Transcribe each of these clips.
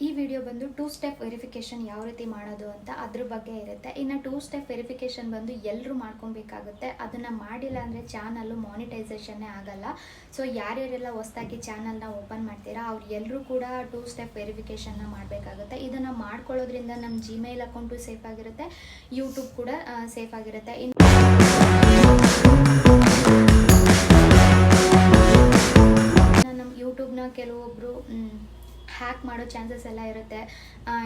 ಈ ವಿಡಿಯೋ ಬಂದು 2 step verification ಯಾವ ರೀತಿ ಮಾಡೋದು ಅಂತ ಅದ್ರ ಬಗ್ಗೆ ಇರುತ್ತೆ. ಇನ್ನು 2 ಸ್ಟೆಪ್ ವೆರಿಫಿಕೇಷನ್ ಬಂದು ಎಲ್ಲರೂ ಮಾಡ್ಕೊಬೇಕಾಗುತ್ತೆ. ಅದನ್ನು ಮಾಡಿಲ್ಲ ಅಂದರೆ ಚಾನಲ್ಲು ಮಾನಿಟೈಸೇಷನ್ನೇ ಆಗಲ್ಲ. ಸೊ ಯಾರ್ಯಾರೆಲ್ಲ ಹೊಸದಾಗಿ ಚಾನಲ್ನ ಓಪನ್ ಮಾಡ್ತೀರಾ ಅವ್ರು ಎಲ್ಲರೂ ಕೂಡ 2 ಸ್ಟೆಪ್ ವೆರಿಫಿಕೇಷನ್ನ ಮಾಡಬೇಕಾಗುತ್ತೆ. ಇದನ್ನು ಮಾಡ್ಕೊಳ್ಳೋದ್ರಿಂದ ನಮ್ಮ ಜಿಮೇಲ್ ಅಕೌಂಟು ಸೇಫ್ ಆಗಿರುತ್ತೆ, ಯೂಟ್ಯೂಬ್ ಕೂಡ ಸೇಫ್ ಆಗಿರುತ್ತೆ. ನಮ್ಮ ಯೂಟ್ಯೂಬ್ನ ಕೆಲವೊಬ್ಬರು ಹ್ಯಾಕ್ ಮಾಡೋ ಚಾನ್ಸಸ್ ಎಲ್ಲ ಇರುತ್ತೆ.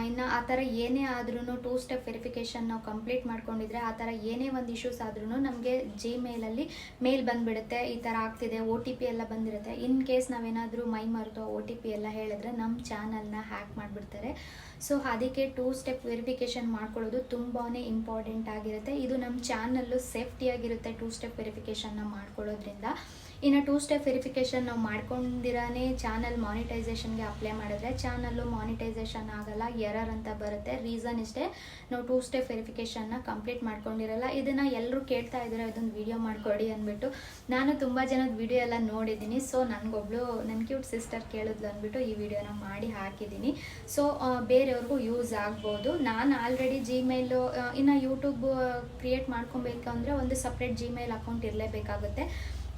ಇನ್ನು ಆ ಥರ ಏನೇ ಆದ್ರೂ 2 ಸ್ಟೆಪ್ ವೆರಿಫಿಕೇಷನ್ ನಾವು ಕಂಪ್ಲೀಟ್ ಮಾಡ್ಕೊಂಡಿದ್ರೆ ಆ ಥರ ಏನೇ ಒಂದು ಇಶ್ಯೂಸ್ ಆದ್ರೂ ನಮಗೆ ಜಿಮೇಲಲ್ಲಿ ಮೇಲ್ ಬಂದುಬಿಡುತ್ತೆ, ಈ ಥರ ಆಗ್ತಿದೆ, OTP ಎಲ್ಲ ಬಂದಿರುತ್ತೆ. ಇನ್ ಕೇಸ್ ನಾವೇನಾದರೂ ಮೈ ಮರೆತು OTP ಎಲ್ಲ ಹೇಳಿದ್ರೆ ನಮ್ಮ ಚಾನಲ್ನ ಹ್ಯಾಕ್ ಮಾಡಿಬಿಡ್ತಾರೆ. ಸೊ ಅದಕ್ಕೆ 2 ಸ್ಟೆಪ್ ವೆರಿಫಿಕೇಷನ್ ಮಾಡ್ಕೊಳ್ಳೋದು ತುಂಬಾ ಇಂಪಾರ್ಟೆಂಟ್ ಆಗಿರುತ್ತೆ. ಇದು ನಮ್ಮ ಚಾನಲ್ಲು ಸೇಫ್ಟಿಯಾಗಿರುತ್ತೆ 2 ಸ್ಟೆಪ್ ವೆರಿಫಿಕೇಷನ್ನ ಮಾಡ್ಕೊಳ್ಳೋದ್ರಿಂದ. ಇನ್ನು 2 ಸ್ಟೆಪ್ ವೆರಿಫಿಕೇಷನ್ ನಾವು ಮಾಡ್ಕೊಂಡಿರಾನೇ ಚಾನಲ್ ಮಾನಿಟೈಸೇಷನ್ಗೆ ಅಪ್ಲೈ ಮಾಡಿದ್ರೆ ಚಾನಲ್ಲು ಮಾನಿಟೈಸೇಷನ್ ಆಗಲ್ಲ, ಎರರ್ ಅಂತ ಬರುತ್ತೆ. ರೀಸನ್ ಇಷ್ಟೇ, ನಾವು 2 ಸ್ಟೆಪ್ ವೆರಿಫಿಕೇಷನ್ನ ಕಂಪ್ಲೀಟ್ ಮಾಡ್ಕೊಂಡಿರಲ್ಲ. ಇದನ್ನು ಎಲ್ಲರೂ ಕೇಳ್ತಾ ಇದ್ದಾರೆ, ಇದೊಂದು ವಿಡಿಯೋ ಮಾಡಿಕೊಡಿ ಅಂದ್ಬಿಟ್ಟು. ನಾನು ತುಂಬ ಜನದ ವಿಡಿಯೋ ಎಲ್ಲ ನೋಡಿದ್ದೀನಿ. ಸೊ ನನಗೊಬ್ಳು ನನ್ನ ಕ್ಯೂಟ್ ಸಿಸ್ಟರ್ ಕೇಳಿದ್ಲು ಅಂದ್ಬಿಟ್ಟು ಈ ವಿಡಿಯೋನ ಮಾಡಿ ಹಾಕಿದ್ದೀನಿ. ಸೊ ಬೇರೆಯವ್ರಿಗೂ ಯೂಸ್ ಆಗ್ಬೋದು. ನಾನು ಆಲ್ರೆಡಿ ಜಿಮೇಲು ಇನ್ನು ಯೂಟ್ಯೂಬ್ ಕ್ರಿಯೇಟ್ ಮಾಡ್ಕೊಬೇಕಂದ್ರೆ ಒಂದು ಸಪ್ರೇಟ್ ಜಿಮೇಲ್ ಅಕೌಂಟ್ ಇರಲೇಬೇಕಾಗುತ್ತೆ.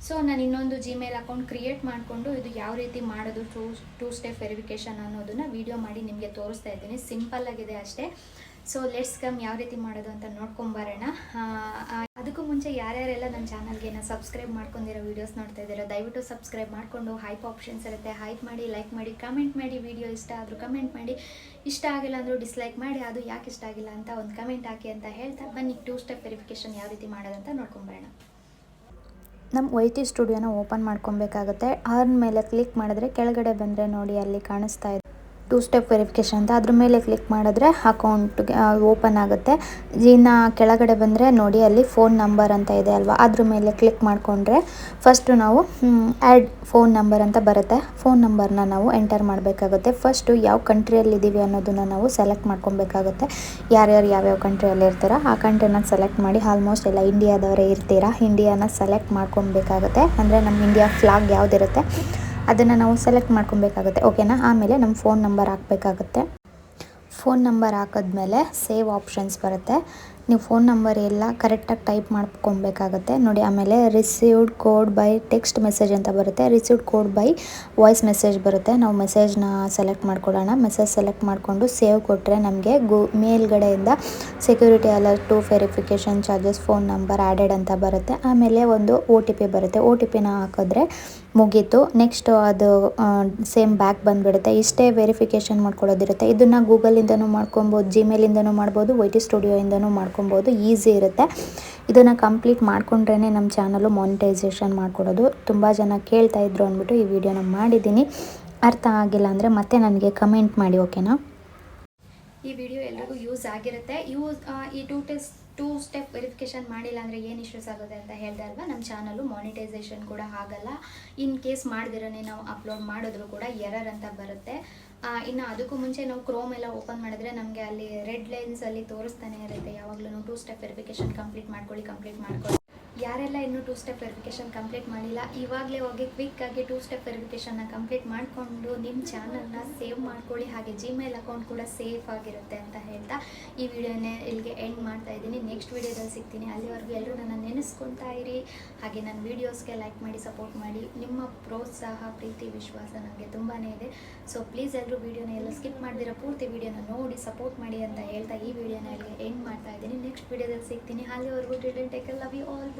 ಸೊ ನಾನು ಇನ್ನೊಂದು ಜಿಮೇಲ್ ಅಕೌಂಟ್ ಕ್ರಿಯೇಟ್ ಮಾಡಿಕೊಂಡು ಇದು ಯಾವ ರೀತಿ ಮಾಡೋದು 2 ಸ್ಟೆಪ್ ವೆರಿಫಿಕೇಷನ್ ಅನ್ನೋದನ್ನು ವಿಡಿಯೋ ಮಾಡಿ ನಿಮಗೆ ತೋರಿಸ್ತಾ ಇದ್ದೀನಿ. ಸಿಂಪಲ್ ಆಗಿದೆ ಅಷ್ಟೇ. ಸೊ ಲೆಟ್ಸ್ ಕಮ್ ಯಾವ ರೀತಿ ಮಾಡೋದು ಅಂತ ನೋಡ್ಕೊಂಬರೋಣ. ಅದಕ್ಕೂ ಮುಂಚೆ ಯಾರ್ಯಾರೆಲ್ಲ ನನ್ನ ಚಾನಲ್ಗೆ ಸಬ್ಸ್ಕ್ರೈಬ್ ಮಾಡ್ಕೊಂಡಿರೋ ವೀಡಿಯೋಸ್ ನೋಡ್ತಾ ಇದ್ದೀರಾ ದಯವಿಟ್ಟು ಸಬ್ಸ್ಕ್ರೈಬ್ ಮಾಡಿಕೊಂಡು ಹೈಪ್ ಆಪ್ಷನ್ಸ್ ಇರುತ್ತೆ, ಹೈಪ್ ಮಾಡಿ, ಲೈಕ್ ಮಾಡಿ, ಕಮೆಂಟ್ ಮಾಡಿ. ವಿಡಿಯೋ ಇಷ್ಟ ಆದರೂ ಕಮೆಂಟ್ ಮಾಡಿ, ಇಷ್ಟ ಆಗಿಲ್ಲ ಅಂದರೂ ಡಿಸ್ಲೈಕ್ ಮಾಡಿ. ಅದು ಯಾಕೆ ಇಷ್ಟ ಆಗಿಲ್ಲ ಅಂತ ಒಂದು ಕಮೆಂಟ್ ಹಾಕಿ ಅಂತ ಹೇಳ್ತಾ ಬನ್ನಿ 2 ಸ್ಟೆಪ್ ವೆರಿಫಿಕೇಷನ್ ಯಾವ ರೀತಿ ಮಾಡೋದಂತ ನೋಡ್ಕೊಂಬರೋಣ. ನಮ್ಮ YT ಸ್ಟುಡಿಯೋನ ಓಪನ್ ಮಾಡ್ಕೊಬೇಕಾಗುತ್ತೆ. ಅರ್ನ್ ಮೇಲೆ ಕ್ಲಿಕ್ ಮಾಡಿದ್ರೆ ಕೆಳಗಡೆ ಬಂದರೆ ನೋಡಿ ಅಲ್ಲಿ ಕಾಣಿಸ್ತಾ ಇದೆ 2 ಸ್ಟೆಪ್ ವೆರಿಫಿಕೇಷನ್ ಅಂತ. ಅದ್ರ ಮೇಲೆ ಕ್ಲಿಕ್ ಮಾಡಿದ್ರೆ ಅಕೌಂಟ್ಗೆ ಓಪನ್ ಆಗುತ್ತೆ. ಇನ್ನು ಕೆಳಗಡೆ ಬಂದರೆ ನೋಡಿ ಅಲ್ಲಿ ಫೋನ್ ನಂಬರ್ ಅಂತ ಇದೆ ಅಲ್ವಾ, ಅದ್ರ ಮೇಲೆ ಕ್ಲಿಕ್ ಮಾಡಿಕೊಂಡ್ರೆ ಫಸ್ಟು ನಾವು ಆ್ಯಡ್ ಫೋನ್ ನಂಬರ್ ಅಂತ ಬರುತ್ತೆ. ಫೋನ್ ನಂಬರ್ನ ನಾವು ಎಂಟರ್ ಮಾಡಬೇಕಾಗುತ್ತೆ. ಫಸ್ಟು ಯಾವ ಕಂಟ್ರಿಯಲ್ಲಿದ್ದೀವಿ ಅನ್ನೋದನ್ನು ನಾವು ಸೆಲೆಕ್ಟ್ ಮಾಡ್ಕೊಬೇಕಾಗುತ್ತೆ. ಯಾರ್ಯಾರು ಯಾವ್ಯಾವ ಕಂಟ್ರಿಯಲ್ಲಿ ಇರ್ತೀರೋ ಆ ಕಂಟ್ರಿನ ಸೆಲೆಕ್ಟ್ ಮಾಡಿ. ಆಲ್ಮೋಸ್ಟ್ ಎಲ್ಲ ಇಂಡಿಯಾದವರೇ ಇರ್ತೀರಾ, ಇಂಡಿಯಾನ ಸೆಲೆಕ್ಟ್ ಮಾಡ್ಕೊಬೇಕಾಗುತ್ತೆ. ಅಂದರೆ ನಮ್ಮ ಇಂಡಿಯಾ ಫ್ಲಾಗ್ ಯಾವುದಿರುತ್ತೆ ಅದನ್ನು ನಾವು ಸೆಲೆಕ್ಟ್ ಮಾಡ್ಕೊಬೇಕಾಗುತ್ತೆ. ಓಕೆನಾ. ಆಮೇಲೆ ನಮ್ಮ ಫೋನ್ ನಂಬರ್ ಹಾಕಬೇಕಾಗುತ್ತೆ. ಫೋನ್ ನಂಬರ್ ಹಾಕಿದ್ಮೇಲೆ ಸೇವ್ ಆಪ್ಷನ್ಸ್ ಬರುತ್ತೆ. ನೀವು ಫೋನ್ ನಂಬರ್ ಎಲ್ಲ ಕರೆಕ್ಟಾಗಿ ಟೈಪ್ ಮಾಡ್ಕೊಬೇಕಾಗುತ್ತೆ ನೋಡಿ. ಆಮೇಲೆ received code by text message ಅಂತ ಬರುತ್ತೆ, received code by voice message ಬರುತ್ತೆ. ನಾವು ಮೆಸೇಜ್ನ ಸೆಲೆಕ್ಟ್ ಮಾಡ್ಕೊಳ್ಳೋಣ. ಮೆಸೇಜ್ ಸೆಲೆಕ್ಟ್ ಮಾಡಿಕೊಂಡು ಸೇವ್ ಕೊಟ್ಟರೆ ನಮಗೆ ಮೇಲ್ಗಡೆಯಿಂದ security alert 2 verification charges phone number added ಅಂತ ಬರುತ್ತೆ. ಆಮೇಲೆ ಒಂದು OTP ಬರುತ್ತೆ. OTPನ ಹಾಕಿದ್ರೆ ಮುಗೀತು. ನೆಕ್ಸ್ಟು ಅದು ಸೇಮ್ ಬ್ಯಾಕ್ ಬಂದುಬಿಡುತ್ತೆ. ಇಷ್ಟೇ ವೆರಿಫಿಕೇಷನ್ ಮಾಡ್ಕೊಳ್ಳೋದಿರುತ್ತೆ. ಇದನ್ನು ಗೂಗಲಿಂದನೂ ಮಾಡ್ಕೊಬೋದು, ಜಿಮೇಲಿಂದನೂ ಮಾಡ್ಬೋದು, YT ಸ್ಟುಡಿಯೋಯಿಂದನೂ ಮಾಡ್ಕೊಬೋದು. ಈಸಿ ಇರುತ್ತೆ. ಇದನ್ನು ಕಂಪ್ಲೀಟ್ ಮಾಡ್ಕೊಂಡ್ರೇ ನಮ್ಮ ಚಾನಲ್ಲು ಮಾನಿಟೈಸೇಷನ್ ಮಾಡ್ಕೊಡೋದು. ತುಂಬ ಜನ ಕೇಳ್ತಾ ಇದ್ರು ಅಂದ್ಬಿಟ್ಟು ಈ ವಿಡಿಯೋನ ಮಾಡಿದ್ದೀನಿ. ಅರ್ಥ ಆಗಿಲ್ಲ ಅಂದರೆ ಮತ್ತೆ ನನಗೆ ಕಮೆಂಟ್ ಮಾಡಿ. ಓಕೆನಾ. ಈ ವಿಡಿಯೋ ಎಲ್ರಿಗೂ ಯೂಸ್ ಆಗಿರುತ್ತೆ. ಈ 2 ಸ್ಟೆಪ್ ವೆರಿಫಿಕೇಷನ್ ಮಾಡಿಲ್ಲ ಅಂದರೆ ಏನು ಇಶ್ಯೂಸ್ ಆಗುತ್ತೆ ಅಂತ ಹೇಳಿದೆ ಅಲ್ವಾ. ನಮ್ಮ ಚಾನಲ್ಲು ಮಾನಿಟೈಸೇಷನ್ ಕೂಡ ಆಗಲ್ಲ. ಇನ್ ಕೇಸ್ ಮಾಡ್ದಿರೇ ನಾವು ಅಪ್ಲೋಡ್ ಮಾಡಿದ್ರು ಕೂಡ ಎರರ್ ಅಂತ ಬರುತ್ತೆ. ಇನ್ನು ಅದಕ್ಕೂ ಮುಂಚೆ ನಾವು ಕ್ರೋಮ್ ಎಲ್ಲ ಓಪನ್ ಮಾಡಿದ್ರೆ ನಮಗೆ ಅಲ್ಲಿ ರೆಡ್ ಲೈನ್ಸಲ್ಲಿ ತೋರಿಸ್ತಾನೆ ಇರುತ್ತೆ ಯಾವಾಗಲೂ 2 ಸ್ಟೆಪ್ ವೆರಿಫಿಕೇಷನ್ ಕಂಪ್ಲೀಟ್ ಮಾಡ್ಕೊಳ್ಳಿ. ಯಾರೆಲ್ಲ ಇನ್ನೂ 2 ಸ್ಟೆಪ್ ವೆರಿಫಿಕೇಷನ್ ಕಂಪ್ಲೀಟ್ ಮಾಡಿಲ್ಲ ಇವಾಗಲೇ ಹೋಗಿ ಕ್ವಿಕ್ಕಾಗಿ 2 ಸ್ಟೆಪ್ ವೆರಿಫಿಕೇಷನ್ನ ಕಂಪ್ಲೀಟ್ ಮಾಡಿಕೊಂಡು ನಿಮ್ಮ ಚಾನಲ್ನ ಸೇವ್ ಮಾಡ್ಕೊಳ್ಳಿ. ಹಾಗೆ ಜಿಮೇಲ್ ಅಕೌಂಟ್ ಕೂಡ ಸೇಫ್ ಆಗಿರುತ್ತೆ ಅಂತ ಹೇಳ್ತಾ ಈ ವಿಡಿಯೋನೇ ಇಲ್ಲಿಗೆ ಎಂಡ್ ಮಾಡ್ತಾ ಇದ್ದೀನಿ. ನೆಕ್ಸ್ಟ್ ವಿಡಿಯೋದಲ್ಲಿ ಸಿಗ್ತೀನಿ. ಅಲ್ಲಿವರೆಗೂ ಎಲ್ಲರೂ ನನ್ನ ನೆನೆಸ್ಕೊತಾ ಇರಿ. ಹಾಗೆ ನನ್ನ ವೀಡಿಯೋಸ್ಗೆ ಲೈಕ್ ಮಾಡಿ, ಸಪೋರ್ಟ್ ಮಾಡಿ. ನಿಮ್ಮ ಪ್ರೋತ್ಸಾಹ, ಪ್ರೀತಿ, ವಿಶ್ವಾಸ ನನಗೆ ತುಂಬಾ ಇದೆ. ಸೊ ಪ್ಲೀಸ್ ಎಲ್ಲರೂ ವಿಡಿಯೋನ ಎಲ್ಲ ಸ್ಕಿಪ್ ಮಾಡಿದಿರೋ ಪೂರ್ತಿ ವಿಡಿಯೋನ ನೋಡಿ ಸಪೋರ್ಟ್ ಮಾಡಿ ಅಂತ ಹೇಳ್ತಾ ಈ ವಿಡಿಯೋನ ಇಲ್ಲಿಗೆ ಎಂಡ್ ಮಾಡ್ತಾ ಇದ್ದೀನಿ. ನೆಕ್ಸ್ಟ್ ವಿಡಿಯೋದಲ್ಲಿ ಸಿಗ್ತೀನಿ. ಅಲ್ಲಿವರೆಗೂ take care, love you all.